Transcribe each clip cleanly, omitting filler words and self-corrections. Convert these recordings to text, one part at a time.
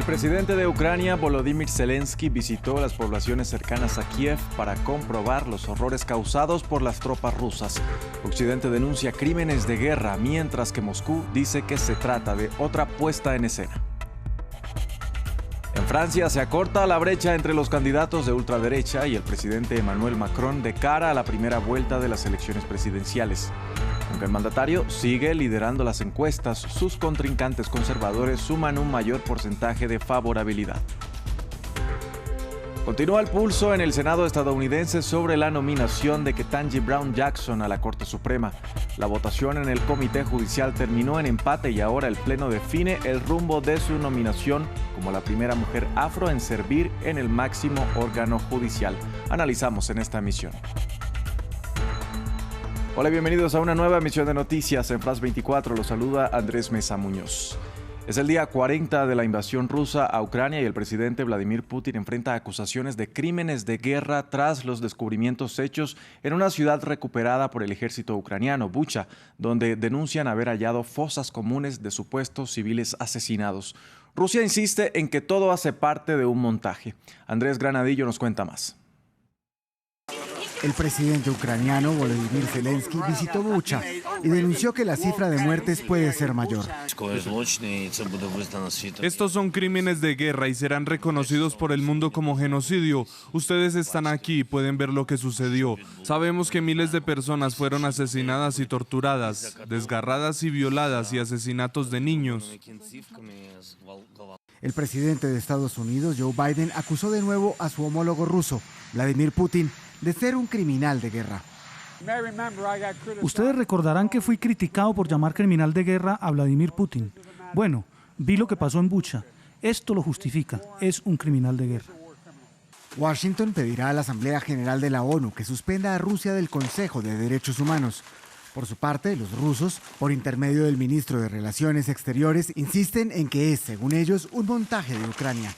El presidente de Ucrania, Volodymyr Zelensky, visitó las poblaciones cercanas a Kiev para comprobar los horrores causados por las tropas rusas. Occidente denuncia crímenes de guerra, mientras que Moscú dice que se trata de otra puesta en escena. En Francia se acorta la brecha entre los candidatos de ultraderecha y el presidente Emmanuel Macron de cara a la primera vuelta de las elecciones presidenciales. Aunque el mandatario sigue liderando las encuestas, sus contrincantes conservadores suman un mayor porcentaje de favorabilidad. Continúa el pulso en el Senado estadounidense sobre la nominación de Ketanji Brown Jackson a la Corte Suprema. La votación en el Comité Judicial terminó en empate y ahora el Pleno define el rumbo de su nominación como la primera mujer afro en servir en el máximo órgano judicial. Analizamos en esta emisión. Hola, bienvenidos a una nueva emisión de noticias. En Flash 24 los saluda Andrés Mesa Muñoz. Es el día 40 de la invasión rusa a Ucrania y el presidente Vladimir Putin enfrenta acusaciones de crímenes de guerra tras los descubrimientos hechos en una ciudad recuperada por el ejército ucraniano, Bucha, donde denuncian haber hallado fosas comunes de supuestos civiles asesinados. Rusia insiste en que todo hace parte de un montaje. Andrés Granadillo nos cuenta más. El presidente ucraniano Volodymyr Zelensky visitó Bucha y denunció que la cifra de muertes puede ser mayor. Estos son crímenes de guerra y serán reconocidos por el mundo como genocidio. Ustedes están aquí y pueden ver lo que sucedió. Sabemos que miles de personas fueron asesinadas y torturadas, desgarradas y violadas y asesinatos de niños. El presidente de Estados Unidos, Joe Biden, acusó de nuevo a su homólogo ruso, Vladimir Putin, de ser un criminal de guerra. Ustedes recordarán que fui criticado por llamar criminal de guerra a Vladimir Putin. Bueno, vi lo que pasó en Bucha. Esto lo justifica. Es un criminal de guerra. Washington pedirá a la Asamblea General de la ONU que suspenda a Rusia del Consejo de Derechos Humanos. Por su parte, los rusos, por intermedio del ministro de Relaciones Exteriores, insisten en que es, según ellos, un montaje de Ucrania.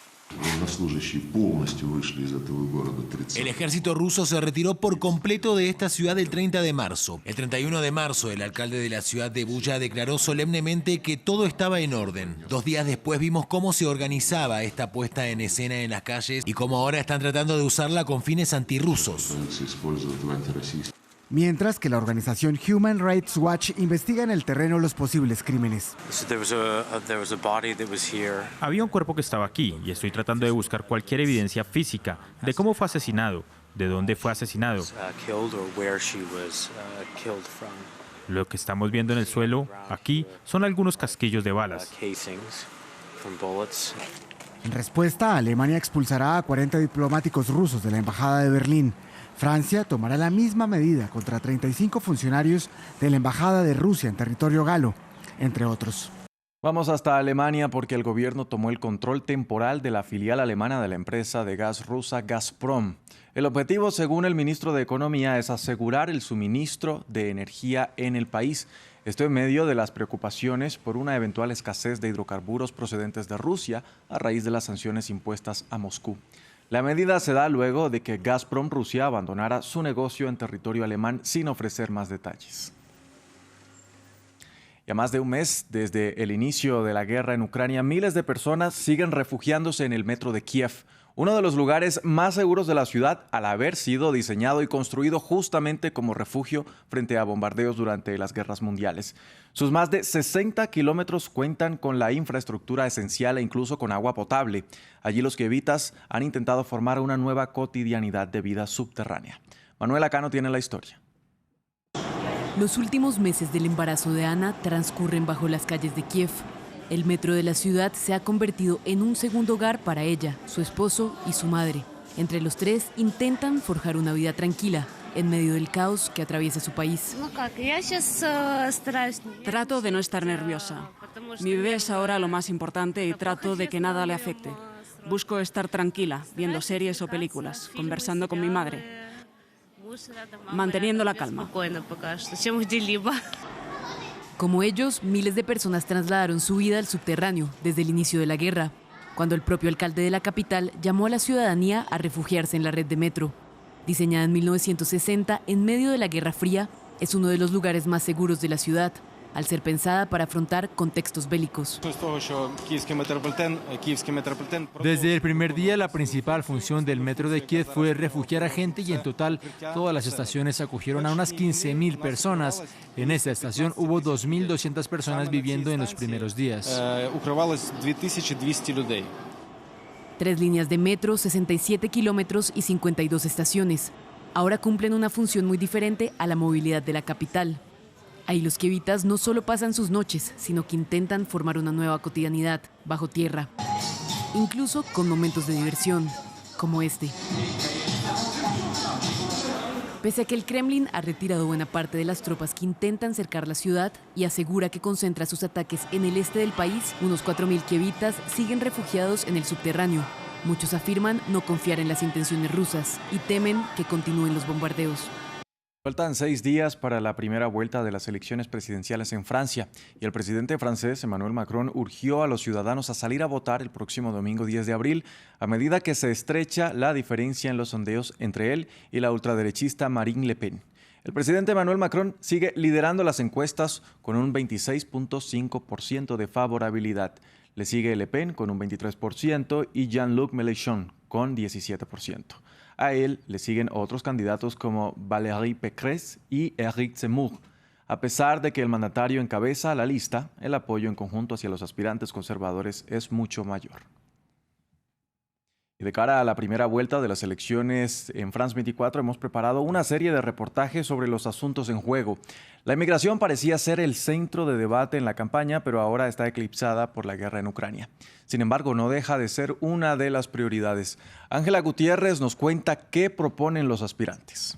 El ejército ruso se retiró por completo de esta ciudad el 30 de marzo. El 31 de marzo, el alcalde de la ciudad de Bucha declaró solemnemente que todo estaba en orden. 2 días después vimos cómo se organizaba esta puesta en escena en las calles y cómo ahora están tratando de usarla con fines antirrusos. Mientras que la organización Human Rights Watch investiga en el terreno los posibles crímenes. Había un cuerpo que estaba aquí y estoy tratando de buscar cualquier evidencia física de cómo fue asesinado, de dónde fue asesinado. Lo que estamos viendo en el suelo aquí son algunos casquillos de balas. En respuesta, Alemania expulsará a 40 diplomáticos rusos de la embajada de Berlín. Francia tomará la misma medida contra 35 funcionarios de la embajada de Rusia en territorio galo, entre otros. Vamos hasta Alemania porque el gobierno tomó el control temporal de la filial alemana de la empresa de gas rusa Gazprom. El objetivo, según el ministro de Economía, es asegurar el suministro de energía en el país. Esto en medio de las preocupaciones por una eventual escasez de hidrocarburos procedentes de Rusia a raíz de las sanciones impuestas a Moscú. La medida se da luego de que Gazprom Rusia abandonara su negocio en territorio alemán sin ofrecer más detalles. Y a más de un mes desde el inicio de la guerra en Ucrania, miles de personas siguen refugiándose en el metro de Kiev, uno de los lugares más seguros de la ciudad al haber sido diseñado y construido justamente como refugio frente a bombardeos durante las guerras mundiales. Sus más de 60 kilómetros cuentan con la infraestructura esencial e incluso con agua potable. Allí los kievitas han intentado formar una nueva cotidianidad de vida subterránea. Manuela Cano tiene la historia. Los últimos meses del embarazo de Ana transcurren bajo las calles de Kiev. El metro de la ciudad se ha convertido en un segundo hogar para ella, su esposo y su madre. Entre los tres intentan forjar una vida tranquila en medio del caos que atraviesa su país. Trato de no estar nerviosa. Mi bebé es ahora lo más importante y trato de que nada le afecte. Busco estar tranquila, viendo series o películas, conversando con mi madre, manteniendo la calma. Como ellos, miles de personas trasladaron su vida al subterráneo desde el inicio de la guerra, cuando el propio alcalde de la capital llamó a la ciudadanía a refugiarse en la red de metro. Diseñada en 1960 en medio de la Guerra Fría, es uno de los lugares más seguros de la ciudad. al ser pensada para afrontar contextos bélicos. Desde el primer día, la principal función del metro de Kiev fue refugiar a gente y en total todas las estaciones acogieron a unas 15.000 personas. En esta estación hubo 2.200 personas viviendo en los primeros días. 3 líneas de metro, 67 kilómetros y 52 estaciones. Ahora cumplen una función muy diferente a la movilidad de la capital. Ahí los kievitas no solo pasan sus noches, sino que intentan formar una nueva cotidianidad bajo tierra, incluso con momentos de diversión, como este. Pese a que el Kremlin ha retirado buena parte de las tropas que intentan cercar la ciudad y asegura que concentra sus ataques en el este del país, unos 4.000 kievitas siguen refugiados en el subterráneo. Muchos afirman no confiar en las intenciones rusas y temen que continúen los bombardeos. Faltan 6 días para la primera vuelta de las elecciones presidenciales en Francia y el presidente francés Emmanuel Macron urgió a los ciudadanos a salir a votar el próximo domingo 10 de abril a medida que se estrecha la diferencia en los sondeos entre él y la ultraderechista Marine Le Pen. El presidente Emmanuel Macron sigue liderando las encuestas con un 26.5% de favorabilidad. Le sigue Le Pen con un 23% y Jean-Luc Mélenchon con 17%. A él le siguen otros candidatos como Valérie Pécresse y Éric Zemmour. A pesar de que el mandatario encabeza la lista, el apoyo en conjunto hacia los aspirantes conservadores es mucho mayor. Y de cara a la primera vuelta de las elecciones en France 24 hemos preparado una serie de reportajes sobre los asuntos en juego. La inmigración parecía ser el centro de debate en la campaña, pero ahora está eclipsada por la guerra en Ucrania. Sin embargo, no deja de ser una de las prioridades. Ángela Gutiérrez nos cuenta qué proponen los aspirantes.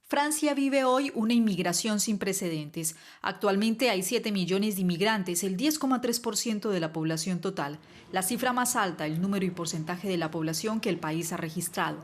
Francia vive hoy una inmigración sin precedentes. Actualmente hay 7 millones de inmigrantes, el 10,3% de la población total, la cifra más alta, el número y porcentaje de la población que el país ha registrado.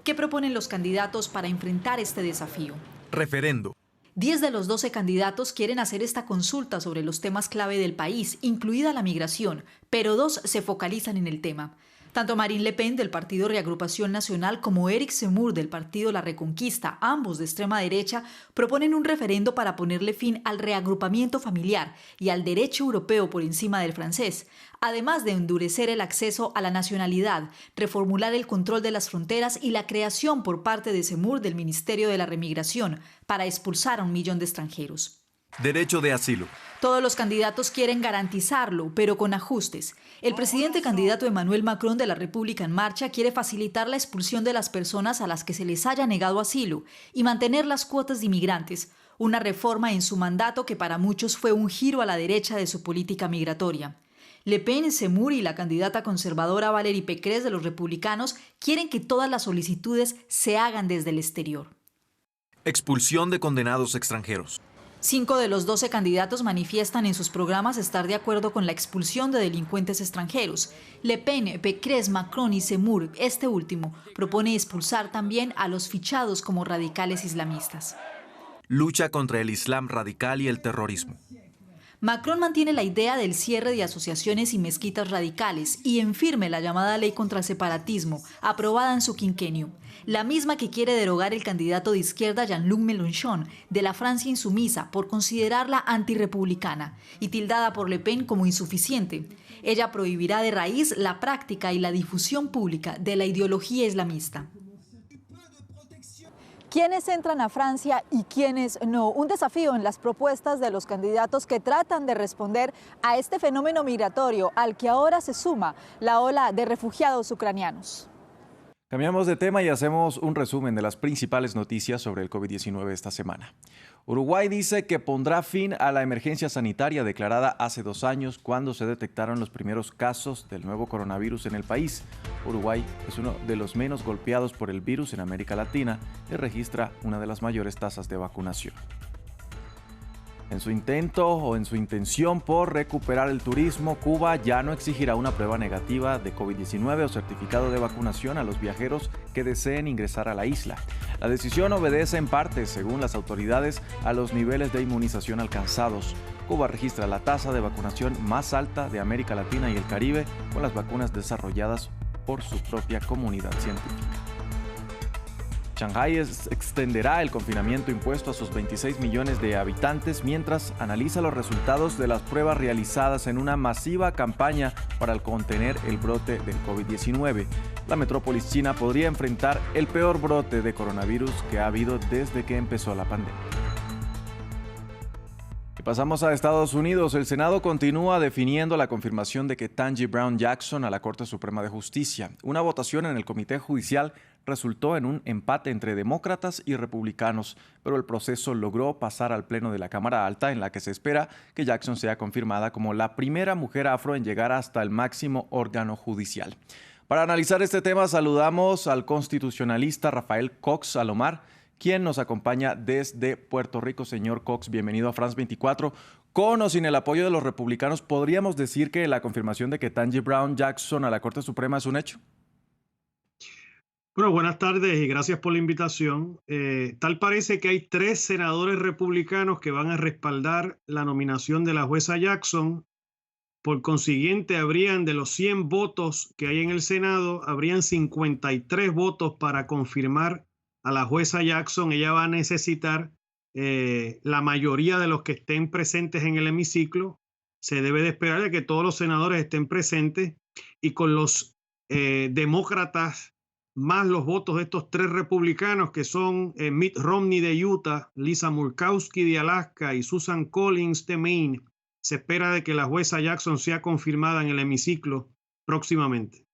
¿Qué proponen los candidatos para enfrentar este desafío? Referendo. 10 de los 12 candidatos quieren hacer esta consulta sobre los temas clave del país, incluida la migración, pero 2 se focalizan en el tema. Tanto Marine Le Pen del partido Reagrupación Nacional como Éric Zemmour del partido La Reconquista, ambos de extrema derecha, proponen un referendo para ponerle fin al reagrupamiento familiar y al derecho europeo por encima del francés, además de endurecer el acceso a la nacionalidad, reformular el control de las fronteras y la creación por parte de Zemmour del Ministerio de la Remigración para expulsar a 1 millón de extranjeros. Derecho de asilo. Todos los candidatos quieren garantizarlo, pero con ajustes. El presidente candidato Emmanuel Macron de la República en Marcha quiere facilitar la expulsión de las personas a las que se les haya negado asilo y mantener las cuotas de inmigrantes, una reforma en su mandato que para muchos fue un giro a la derecha de su política migratoria. Le Pen, Zemmour y la candidata conservadora Valérie Pécresse de los republicanos quieren que todas las solicitudes se hagan desde el exterior. Expulsión de condenados extranjeros. 5 de los 12 candidatos manifiestan en sus programas estar de acuerdo con la expulsión de delincuentes extranjeros. Le Pen, Pécresse, Macron y Zemmour, este último, propone expulsar también a los fichados como radicales islamistas. Lucha contra el Islam radical y el terrorismo. Macron mantiene la idea del cierre de asociaciones y mezquitas radicales y en firme la llamada ley contra el separatismo, aprobada en su quinquenio, la misma que quiere derogar el candidato de izquierda Jean-Luc Mélenchon de la Francia insumisa por considerarla antirrepublicana y tildada por Le Pen como insuficiente. Ella prohibirá de raíz la práctica y la difusión pública de la ideología islamista. ¿Quiénes entran a Francia y quiénes no? Un desafío en las propuestas de los candidatos que tratan de responder a este fenómeno migratorio al que ahora se suma la ola de refugiados ucranianos. Cambiamos de tema y hacemos un resumen de las principales noticias sobre el COVID-19 esta semana. Uruguay dice que pondrá fin a la emergencia sanitaria declarada hace 2 años cuando se detectaron los primeros casos del nuevo coronavirus en el país. Uruguay es uno de los menos golpeados por el virus en América Latina y registra una de las mayores tasas de vacunación. En su intento o en su intención por recuperar el turismo, Cuba ya no exigirá una prueba negativa de COVID-19 o certificado de vacunación a los viajeros que deseen ingresar a la isla. La decisión obedece en parte, según las autoridades, a los niveles de inmunización alcanzados. Cuba registra la tasa de vacunación más alta de América Latina y el Caribe con las vacunas desarrolladas por su propia comunidad científica. Shanghái extenderá el confinamiento impuesto a sus 26 millones de habitantes mientras analiza los resultados de las pruebas realizadas en una masiva campaña para contener el brote del COVID-19. La metrópolis china podría enfrentar el peor brote de coronavirus que ha habido desde que empezó la pandemia. Y pasamos a Estados Unidos. El Senado continúa definiendo la confirmación de Ketanji Brown Jackson a la Corte Suprema de Justicia. Una votación en el Comité Judicial resultó en un empate entre demócratas y republicanos, pero el proceso logró pasar al Pleno de la Cámara Alta, en la que se espera que Jackson sea confirmada como la primera mujer afro en llegar hasta el máximo órgano judicial. Para analizar este tema, saludamos al constitucionalista Rafael Cox Alomar, quien nos acompaña desde Puerto Rico. Señor Cox, bienvenido a France 24. Con o sin el apoyo de los republicanos, ¿podríamos decir que la confirmación de Ketanji Brown Jackson a la Corte Suprema es un hecho? Bueno, buenas tardes y gracias por la invitación. Tal parece que hay 3 senadores republicanos que van a respaldar la nominación de la jueza Jackson. Por consiguiente, habrían de los 100 votos que hay en el Senado, habrían 53 votos para confirmar a la jueza Jackson. Ella va a necesitar la mayoría de los que estén presentes en el hemiciclo. Se debe de esperar de que todos los senadores estén presentes y con los demócratas más los votos de estos 3 republicanos que son Mitt Romney de Utah, Lisa Murkowski de Alaska y Susan Collins de Maine, se espera de que la jueza Jackson sea confirmada en el hemiciclo próximamente.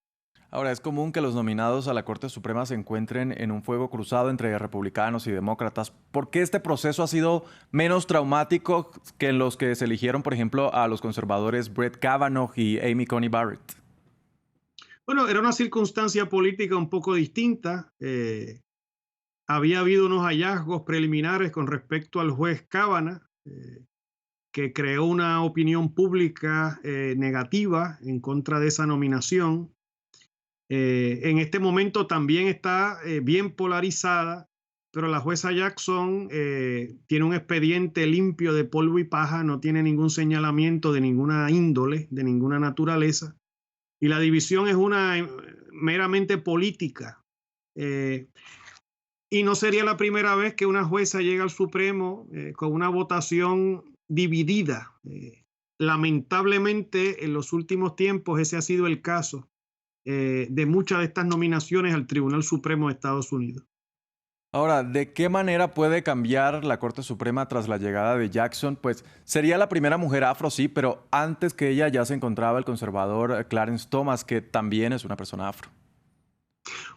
Ahora, es común que los nominados a la Corte Suprema se encuentren en un fuego cruzado entre republicanos y demócratas. ¿Por qué este proceso ha sido menos traumático que en los que se eligieron, por ejemplo, a los conservadores Brett Kavanaugh y Amy Coney Barrett? Bueno, era una circunstancia política un poco distinta. Había habido unos hallazgos preliminares con respecto al juez Kavanaugh, que creó una opinión pública negativa en contra de esa nominación. En este momento también está bien polarizada, pero la jueza Jackson tiene un expediente limpio de polvo y paja, no tiene ningún señalamiento de ninguna índole, de ninguna naturaleza. Y la división es una meramente política. Y no sería la primera vez que una jueza llega al Supremo con una votación dividida. Lamentablemente, en los últimos tiempos ese ha sido el caso de muchas de estas nominaciones al Tribunal Supremo de Estados Unidos. Ahora, ¿de qué manera puede cambiar la Corte Suprema tras la llegada de Jackson? Pues sería la primera mujer afro, sí, pero antes que ella ya se encontraba el conservador Clarence Thomas, que también es una persona afro.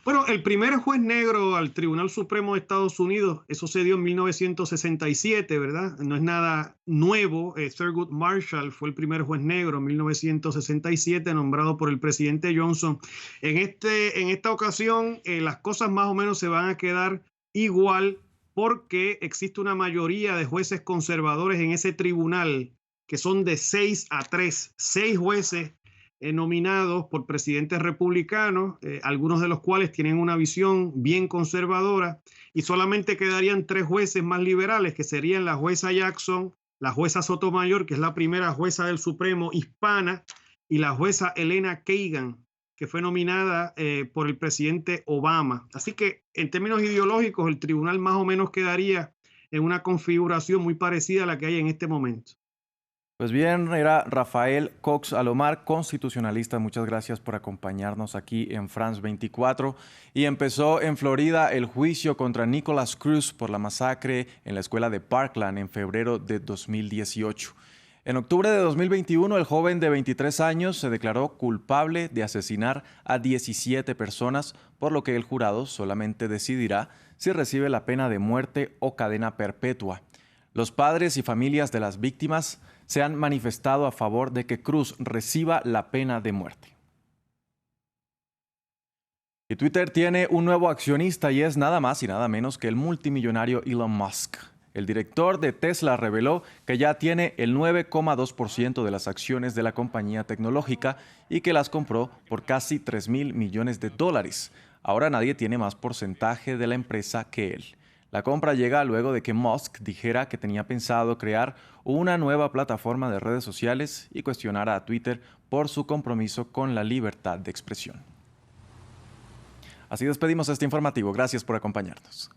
Bueno, el primer juez negro al Tribunal Supremo de Estados Unidos, eso se dio en 1967, ¿verdad? No es nada nuevo. Thurgood Marshall fue el primer juez negro en 1967, nombrado por el presidente Johnson. En esta ocasión, las cosas más o menos se van a quedar igual porque existe una mayoría de jueces conservadores en ese tribunal que son de 6-3, 6 jueces nominados por presidentes republicanos, algunos de los cuales tienen una visión bien conservadora, y solamente quedarían 3 jueces más liberales, que serían la jueza Jackson, la jueza Sotomayor, que es la primera jueza del Supremo hispana, y la jueza Elena Kagan, que fue nominada por el presidente Obama. Así que en términos ideológicos el tribunal más o menos quedaría en una configuración muy parecida a la que hay en este momento. Pues bien, era Rafael Cox Alomar, constitucionalista. Muchas gracias por acompañarnos aquí en France 24. Y empezó en Florida el juicio contra Nicholas Cruz por la masacre en la escuela de Parkland en febrero de 2018. En octubre de 2021, el joven de 23 años se declaró culpable de asesinar a 17 personas, por lo que el jurado solamente decidirá si recibe la pena de muerte o cadena perpetua. Los padres y familias de las víctimas se han manifestado a favor de que Cruz reciba la pena de muerte. Y Twitter tiene un nuevo accionista y es nada más y nada menos que el multimillonario Elon Musk. El director de Tesla reveló que ya tiene el 9,2% de las acciones de la compañía tecnológica y que las compró por casi $3,000 millones. Ahora nadie tiene más porcentaje de la empresa que él. La compra llega luego de que Musk dijera que tenía pensado crear una nueva plataforma de redes sociales y cuestionara a Twitter por su compromiso con la libertad de expresión. Así despedimos este informativo. Gracias por acompañarnos.